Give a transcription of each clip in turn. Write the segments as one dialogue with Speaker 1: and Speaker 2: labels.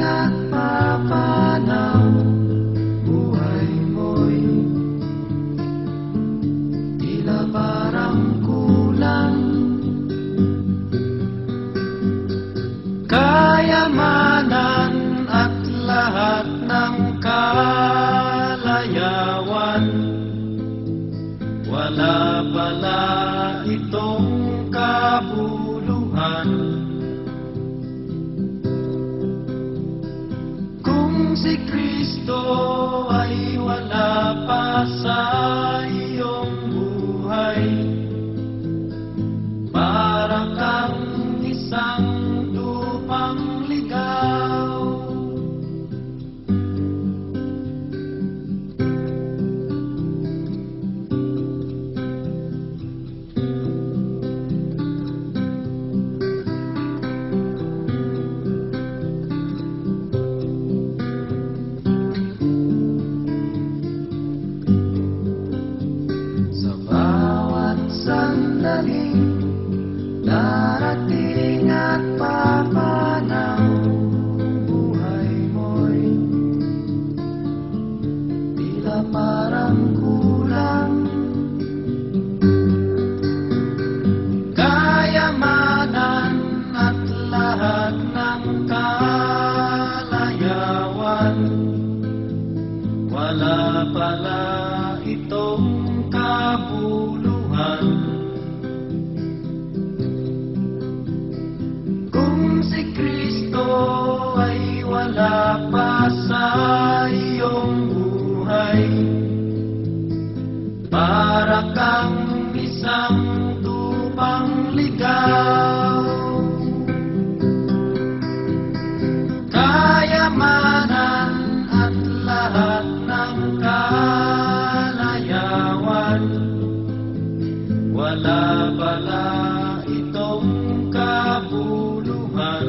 Speaker 1: at papanaw, buhay mo'y tila parang kulang. Kayamanan at lahat ng kalayawan, wala pala itong kabuluhan. Kung si Kristo ay wala pa sa iyong buhay, para kang isang lupang ligaw. Sandaling darating at papanaw, buhay mo'y tila parang kulang. Kayamanan at lahat ng kalayawan, wala pala itong kabuluhan. Kung si Kristo ay wala pa sa iyong buhay, para kang isang tupang ligaw. Kayamanan at lahat ng kalayawan, wala pala itong kabuluhan.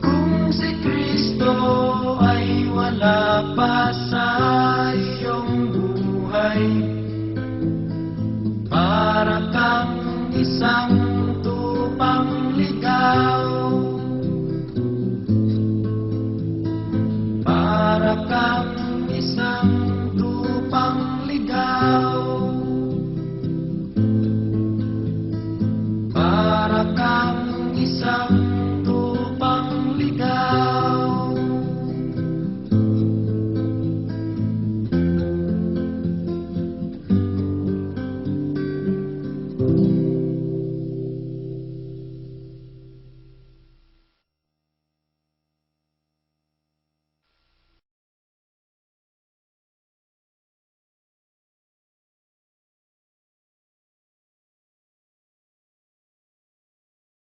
Speaker 1: Kung si Kristo ay wala pa sa iyong buhay, para kang isang tupang ligaw. Para kang isang tupang ligaw. Para kang isang